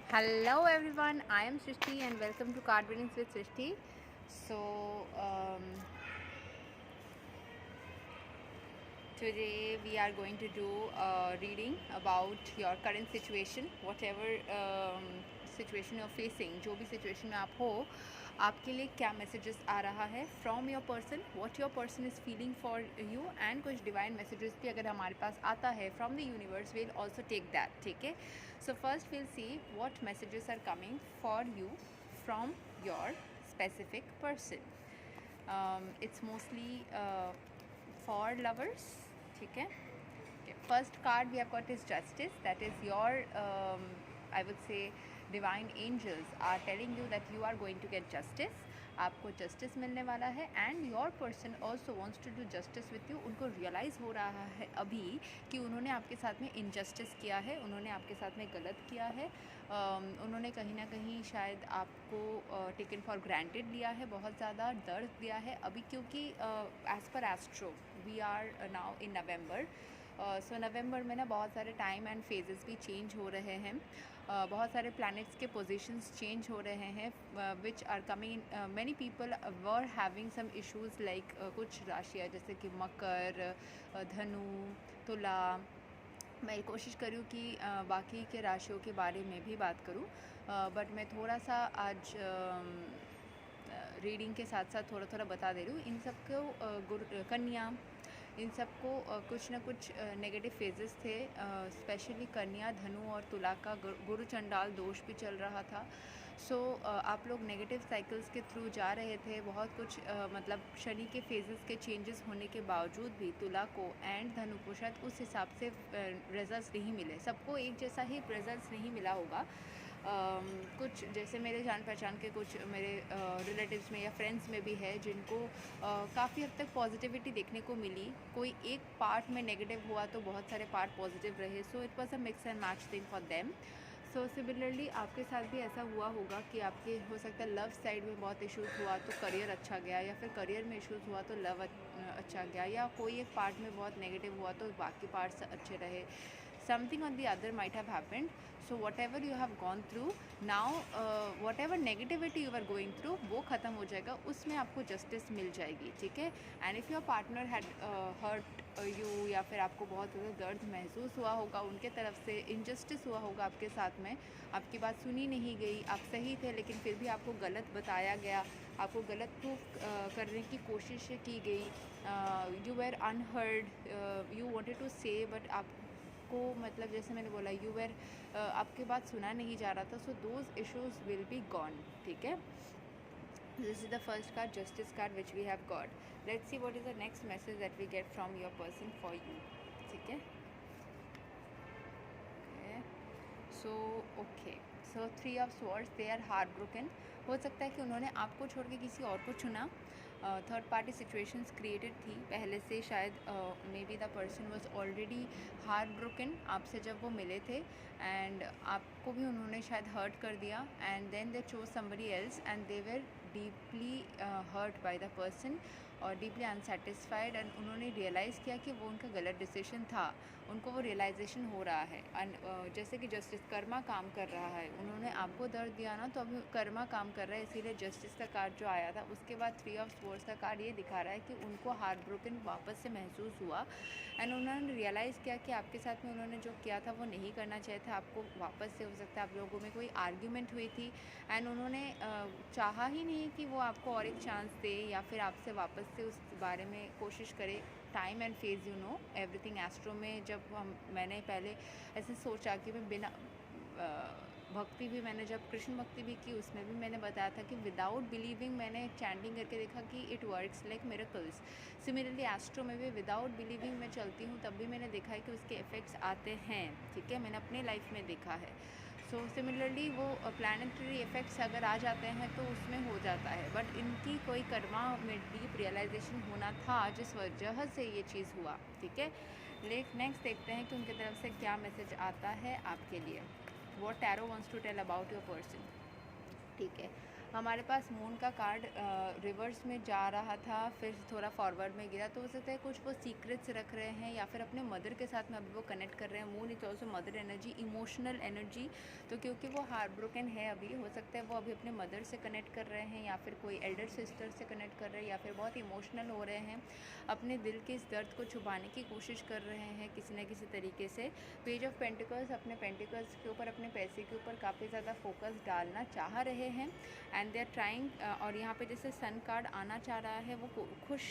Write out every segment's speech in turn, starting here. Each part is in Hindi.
Hello everyone, I am Srishti and welcome to Card Readings with Srishti. Today we are going to do a reading about your current situation, whatever situation you're facing, जो भी situation में आप हो, आपके लिए क्या messages आ रहा है from your person, what your person is feeling for you, and कुछ divine messages भी अगर हमारे पास आता है from the universe, we'll also take that. ठीक है? So first we'll see what messages are coming for you from your specific person. It's mostly for lovers. ठीक है? Okay. First card we have got is Justice. That is your I would say divine angels are telling you that you are going to get justice. आपको जस्टिस मिलने वाला है and your person also wants to do justice with you. उनको रियलाइज़ हो रहा है अभी कि उन्होंने आपके साथ में इनजस्टिस किया है, उन्होंने आपके साथ में गलत किया है, उन्होंने कहीं ना कहीं शायद आपको टेकन फॉर ग्रांटेड लिया है, बहुत ज़्यादा दर्द दिया है अभी, क्योंकि as per astro we are now in November. So नवंबर में ना बहुत सारे टाइम एंड फेजेस भी चेंज हो रहे हैं, बहुत सारे प्लैनेट्स के पोजीशंस चेंज हो रहे हैं, which are coming. Many people were having some issues like कुछ राशियाँ जैसे कि मकर, धनु, तुला. मैं कोशिश करूँ कि बाकी के राशियों के बारे में भी बात करूँ, बट मैं थोड़ा सा आज रीडिंग के साथ साथ थोड़ा थोड़ा बता दे रही हूँ. इन सबको कन्या, इन सबको कुछ ना कुछ नेगेटिव फेजेस थे, स्पेशली कन्या, धनु और तुला का गुरु चंडाल दोष भी चल रहा था. सो आप लोग नेगेटिव साइकिल्स के थ्रू जा रहे थे. बहुत कुछ मतलब शनि के फेजेस के चेंजेस होने के बावजूद भी तुला को एंड धनु को शायद उस हिसाब से रिजल्ट्स नहीं मिले. सबको एक जैसा ही रिजल्ट्स नहीं मिला होगा. कुछ जैसे मेरे जान पहचान के कुछ मेरे रिलेटिव्स में या फ्रेंड्स में भी है जिनको काफ़ी हद तक पॉजिटिविटी देखने को मिली. कोई एक पार्ट में नेगेटिव हुआ तो बहुत सारे पार्ट पॉजिटिव रहे. So it was a mix and match thing for them. So similarly आपके साथ भी ऐसा हुआ होगा कि आपके हो सकता है लव साइड में बहुत इश्यूज़ हुआ तो करियर अच्छा गया, या फिर करियर में इश्यूज़ हुआ तो लव अच्छा गया, या कोई एक पार्ट में बहुत नेगेटिव हुआ तो बाकी पार्ट्स अच्छे रहे. Something on the other might have happened. So whatever you have gone through now, whatever negativity you were going through, वो ख़त्म हो जाएगा, उसमें आपको जस्टिस मिल जाएगी. ठीक है? And if your partner had hurt you, या फिर आपको बहुत ज़्यादा दर्द महसूस हुआ होगा, उनके तरफ से इनजस्टिस हुआ होगा आपके साथ में, आपकी बात सुनी नहीं गई, आप सही थे लेकिन फिर भी आपको गलत बताया गया, आपको गलत प्रूफ करने की कोशिश की गई, you were unheard, you wanted to say but आपको मतलब जैसे मैंने बोला यू वेर आपके बात सुना नहीं जा रहा था. So those issues will be gone. ठीक है? This is the first card, Justice card, which we have got. Let's see what is the next message that we get from your person for you. ठीक है? Okay. So 3 of Swords, they are heartbroken. हो सकता है कि उन्होंने आपको छोड़ के किसी और को चुना. थर्ड पार्टी सिचुएशंस क्रिएटेड थी पहले से शायद. May be the person was already heart broken आपसे जब वो मिले थे, एंड आपको भी उन्होंने शायद हर्ट कर दिया, and then they chose somebody else and they were deeply hurt by the person और डीपली अनसेटिस्फाइड. एंड उन्होंने रियलाइज़ किया कि वो उनका गलत डिसीजन था, उनको वो रियलाइजेशन हो रहा है. एंड जैसे कि जस्टिस कर्मा काम कर रहा है, उन्होंने आपको दर्द दिया ना, तो अभी कर्मा काम कर रहा है, इसीलिए जस्टिस का कार्ड जो आया था उसके बाद 3 ऑफ स्वर्ड्स का कार्ड ये दिखा रहा है कि उनको हार्ट ब्रोकन वापस से महसूस हुआ, एंड उन्होंने रियलाइज़ किया कि आपके साथ में उन्होंने जो किया था वो नहीं करना चाहिए था. आपको वापस से हो सकता है आप लोगों में कोई आर्ग्यूमेंट हुई थी, एंड उन्होंने चाहा ही नहीं कि वो आपको और एक चांस दे या फिर आपसे वापस से उस बारे में कोशिश करे. Time and phase, you know everything. Astro में जब मैंने पहले ऐसे सोचा कि मैं बिना भक्ति भी, मैंने जब कृष्ण भक्ति भी की उसमें भी मैंने बताया था कि विदाउट बिलीविंग मैंने चैंटिंग करके देखा कि it works like miracles. Similarly astro में भी विदाउट बिलीविंग मैं चलती हूँ, तब भी मैंने देखा है कि उसके इफ़ेक्ट्स आते हैं. ठीक है? मैंने अपने लाइफ में देखा है. सो सिमिलरली वो प्लानिटरी इफ़ेक्ट्स अगर आ जाते हैं तो उसमें हो जाता है, बट इनकी कोई कर्मा में डीप रियलाइजेशन होना था जिस वजह से ये चीज़ हुआ. ठीक है? नेक्स्ट देखते हैं कि उनकी तरफ से क्या मैसेज आता है आपके लिए. What tarot wants to tell about your person. ठीक है? हमारे पास मून का कार्ड रिवर्स में जा रहा था, फिर थोड़ा फॉरवर्ड में गिरा, तो हो सकता है कुछ वो सीक्रेट्स रख रहे हैं या फिर अपने मदर के साथ में अभी वो कनेक्ट कर रहे हैं। Moon is also mother energy, emotional energy. तो क्योंकि वो हार्ट ब्रोकन है अभी, हो सकता है वो अभी अपने मदर से कनेक्ट कर रहे हैं या फिर कोई एल्डर सिस्टर से कनेक्ट कर रहे हैं या फिर बहुत इमोशनल हो रहे हैं, अपने दिल के इस दर्द को छुपाने की कोशिश कर रहे हैं किसी न किसी तरीके से। पेज ऑफ पेंटिकल्स अपने पेंटिकल्स के ऊपर, अपने पैसे के ऊपर काफ़ी ज़्यादा फोकस डालना चाह रहे हैं एंड दे आर ट्राइंग। और यहाँ पे जैसे सन कार्ड आना चाह रहा है, वो खुश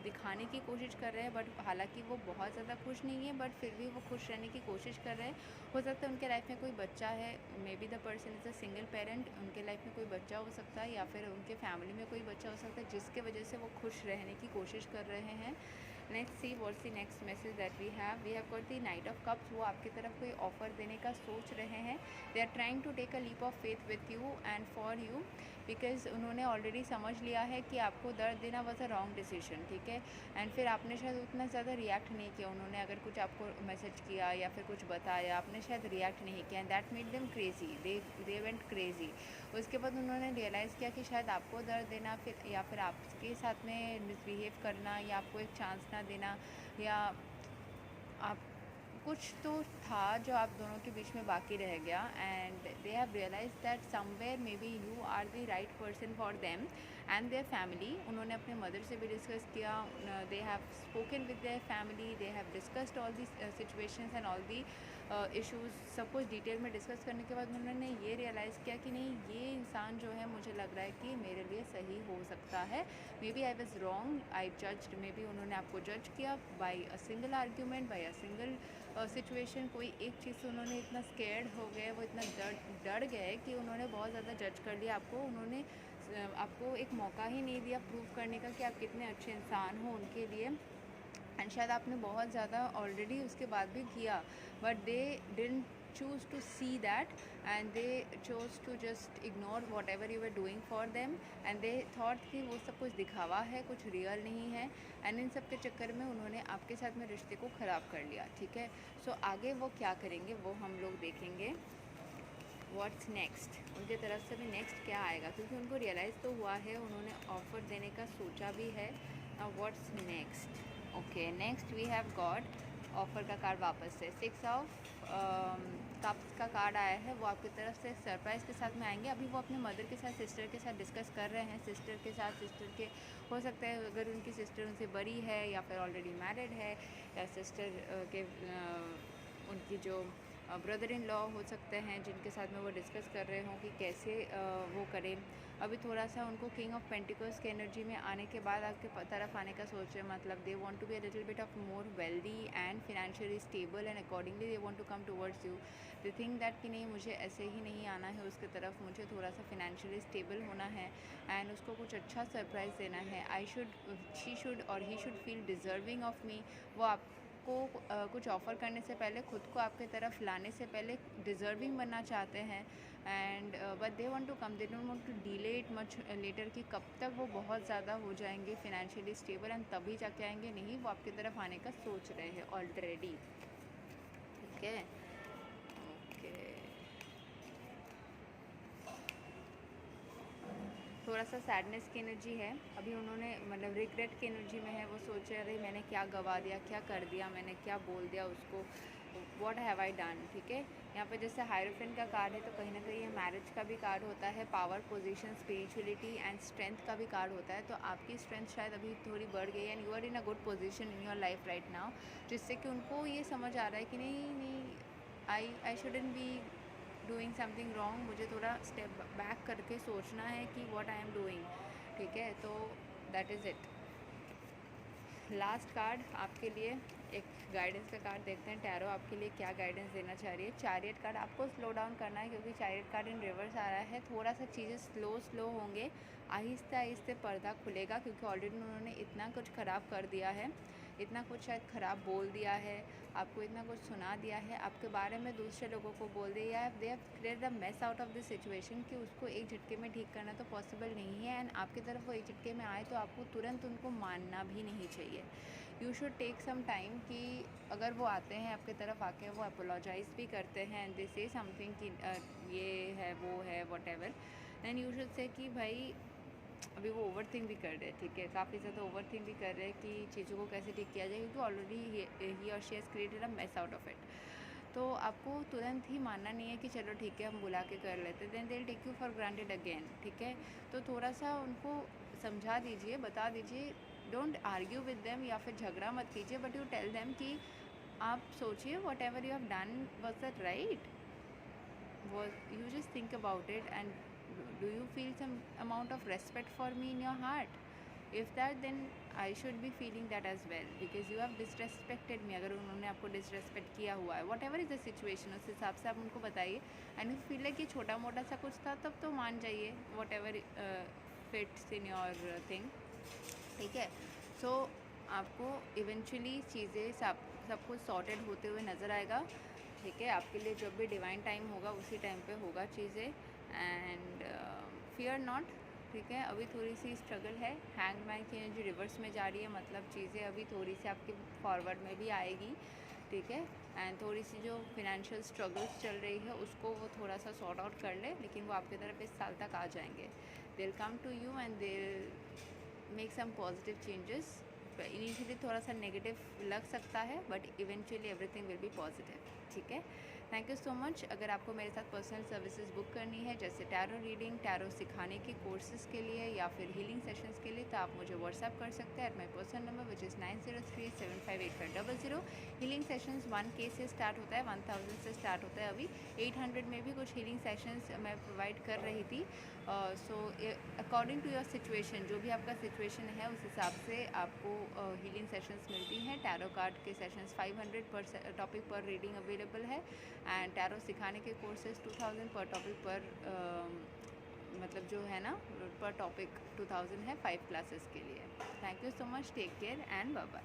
दिखाने की कोशिश कर रहे हैं, बट हालांकि वो बहुत ज़्यादा खुश नहीं है, बट फिर भी वो खुश रहने की कोशिश कर रहे हैं। हो सकता है उनके लाइफ में कोई बच्चा है, may be the person is a single parent, उनके लाइफ में कोई बच्चा हो सकता है या फिर उनके फैमिली में कोई बच्चा हो सकता है जिसके वजह से वो खुश रहने की कोशिश कर रहे हैं। Let's see what's the next message that we have got the knight of cups. वो आपकी तरफ कोई ऑफर देने का सोच रहे हैं। They are trying to take a leap of faith with you and for you, because उन्होंने ऑलरेडी समझ लिया है कि आपको दर्द देना वॉज अ रॉन्ग डिसीजन, ठीक है। एंड फिर आपने शायद उतना ज़्यादा रिएक्ट नहीं किया, उन्होंने अगर कुछ आपको मैसेज किया या फिर कुछ बताया, आपने शायद रिएक्ट नहीं किया and that made them crazy, they went crazy. उसके बाद उन्होंने रियलाइज़ किया कि शायद आपको दर्द देना फिर या फिर आपके साथ में मिसबिहेव करना या आपको एक चांस ना देना या आप कुछ तो था जो आप दोनों के बीच में बाकी रह गया and they have realize that somewhere maybe you are the right person for them and their family. उन्होंने अपने मदर से भी डिस्कस किया, they have spoken with their family, they have discussed all the situations and all the issues. सब कुछ डिटेल में डिस्कस करने के बाद उन्होंने ये रियलाइज़ किया कि नहीं, ये इंसान जो है मुझे लग रहा है कि मेरे लिए सही हो सकता है। Maybe I was wrong, I judged, maybe उन्होंने आपको जज किया by a single argument, by a single situation. कोई एक चीज़ से उन्होंने इतना स्केर्ड हो गए, वो इतना डर गए कि उन्होंने बहुत ज़्यादा जज कर लिया आपको। उन्होंने आपको एक मौका ही नहीं दिया प्रूव करने का कि आप कितने अच्छे इंसान हो उनके लिए। एंड शायद आपने बहुत ज़्यादा ऑलरेडी उसके बाद भी किया, but they didn't choose to see that and they chose to just ignore whatever you were doing for them and they thought कि वो सब कुछ दिखावा है, कुछ रियल नहीं है। एंड इन सब के चक्कर में उन्होंने आपके साथ में रिश्ते को ख़राब कर लिया, ठीक है। सो आगे वो क्या करेंगे वो हम लोग देखेंगे। व्हाट्स नेक्स्ट, उनके तरफ से भी नेक्स्ट क्या आएगा, क्योंकि उनको रियलाइज़ तो हुआ है, उन्होंने ऑफ़र देने का सोचा भी है। What's next, okay next we have got offer का कार्ड वापस से 6 ऑफ कप्स का कार्ड आया है। वो आपकी तरफ से सरप्राइज़ के साथ में आएंगे। अभी वो अपने मदर के साथ, सिस्टर के साथ डिस्कस कर रहे हैं। सिस्टर के साथ, सिस्टर के हो सकता है अगर उनकी सिस्टर उनसे बड़ी है या फिर ऑलरेडी मैरिड है, या सिस्टर के उनकी जो ब्रदर इन लॉ हो सकते हैं जिनके साथ में वो डिस्कस कर रहे हों कि कैसे वो करें। अभी थोड़ा सा उनको किंग ऑफ पेंटिकल्स की एनर्जी में आने के बाद आपके तरफ आने का सोच रहे हैं, मतलब they want to be a little bit of more wealthy and financially stable and accordingly they want to come towards you. They think that कि नहीं, मुझे ऐसे ही नहीं आना है उसके तरफ, मुझे थोड़ा सा फिनेंशियली स्टेबल होना है एंड उसको कुछ अच्छा सरप्राइज़ देना है। शी शुड और he should feel deserving of me. वो आपको कुछ ऑफ़र करने से पहले, खुद को आपके तरफ लाने से पहले डिज़र्विंग बनना चाहते हैं and but they want to come, they don't want to delay it much later कि कब तक वो बहुत ज़्यादा हो जाएंगे फिनेंशियली स्टेबल एंड तभी जाके आएंगे। नहीं, वो आपकी तरफ आने का सोच रहे हैं ऑलरेडी, ठीक है। ओके, थोड़ा सा सैडनेस की एनर्जी है अभी, उन्होंने मतलब रिग्रेट की एनर्जी में है। वो सोच रहे अरे मैंने क्या गवा दिया, क्या कर दिया, मैंने क्या बोल दिया उसको, व्हाट हैव आई डन, ठीक है। यहाँ पे जैसे हायरोफेंट का कार्ड है तो कहीं ना कहीं ये मैरिज का भी कार्ड होता है, power, position, spirituality and strength का भी कार्ड होता है। तो आपकी स्ट्रेंथ शायद अभी थोड़ी बढ़ गई है and you are in a good position in your life right now, जिससे कि उनको ये समझ आ रहा है कि नहीं, I shouldn't be doing something wrong, मुझे थोड़ा स्टेप बैक करके सोचना है कि व्हाट आई एम डूइंग, ठीक है। तो that is it. Last card आपके लिए एक गाइडेंस का कार्ड देखते हैं, टैरो आपके लिए क्या गाइडेंस देना चाह रही है। चैरियट कार्ड, आपको स्लो डाउन करना है क्योंकि चैरियट कार्ड इन रिवर्स आ रहा है। थोड़ा सा चीज़ें स्लो होंगे, आहिस्ते आहिस्ते पर्दा खुलेगा, क्योंकि ऑलरेडी उन्होंने इतना कुछ ख़राब कर दिया है, इतना कुछ शायद ख़राब बोल दिया है, आपको इतना कुछ सुना दिया है, आपके बारे में दूसरे लोगों को बोल दिया है। They have created a mess out of this situation कि उसको एक झटके में ठीक करना तो पॉसिबल नहीं है एंड आपकी तरफ वो एक झटके में आए तो आपको तुरंत उनको मानना भी नहीं चाहिए। You should take some time कि अगर वो आते हैं आपके तरफ आके वो अपोलोजाइज़ भी करते हैं एंड दे से समथिंग कि ये है वो है whatever, then you should say कि भाई अभी वो ओवर थिंक भी कर रहे हैं, ठीक है, काफ़ी ज़्यादा ओवर थिंक भी कर रहे हैं कि चीज़ों को कैसे ठीक किया जाए, क्योंकि ऑलरेडी ही और she has created a mess out of it. तो आपको तुरंत ही मानना नहीं है कि चलो ठीक है हम बुला के कर लेते, then they take you for granted again, ठीक है। तो थोड़ा सा उनको समझा दीजिए, बता दीजिए, डोंट आर्ग्यू विद देम या फिर झगड़ा मत कीजिए, बट यू टेल देम कि आप सोचिए what ever you have done was that right, was you just think about it, and do you feel some amount of respect for me in your heart? If that, then I should be feeling that as well, because you have disrespected me. अगर उन्होंने आपको disrespect किया हुआ है, whatever is the situation, उस हिसाब से आप उनको बताइए। and if you feel like ये छोटा मोटा सा कुछ था, तब तो मान जाइए, whatever fits in your thing, ठीक है। सो आपको इवेंचुअली चीज़ें सब कुछ सॉर्टेड होते हुए नज़र आएगा, ठीक है। आपके लिए जब भी डिवाइन टाइम होगा उसी टाइम पे होगा चीज़ें, एंड फियर नॉट, ठीक है। अभी थोड़ी सी स्ट्रगल है, हैंगमैन की एनर्जी रिवर्स में जा रही है, मतलब चीज़ें अभी थोड़ी सी आपके फॉरवर्ड में भी आएगी, ठीक है। एंड थोड़ी सी जो फिनेंशियल स्ट्रगल्स चल रही है उसको वो थोड़ा सा सॉर्ट आउट कर ले, लेकिन वो आपकी तरफ इस साल तक आ जाएंगे। They will come to you and they make some positive changes. Initially थोड़ा सा नेगेटिव लग सकता है, but eventually everything will be positive, ठीक है। Thank you so much. अगर आपको मेरे साथ पर्सनल सर्विसेज बुक करनी है, जैसे टैरो रीडिंग, टैरो सिखाने के कोर्सेज के लिए या फिर हीलिंग सेशंस के लिए, तो आप मुझे व्हाट्सएप कर सकते हैं at my personal number which is 9038758500। Healing sessions 1K से स्टार्ट होता है, 1000 से स्टार्ट होता है। अभी 800 में भी कुछ हीलिंग सेशंस मैं प्रोवाइड कर रही थी। So according to your situation, जो भी आपका सिचुएशन है उस हिसाब से आपको हीलिंग सेशंस मिलती हैं। टैरो कार्ड के सेशंस 500 पर टॉपिक पर रीडिंग अवेलेबल है, एंड टैरो सिखाने के कोर्सेज 2000 पर टॉपिक पर मतलब जो है ना पर टॉपिक 2000 है 5 क्लासेस के लिए। Thank you so much, take care and bye bye.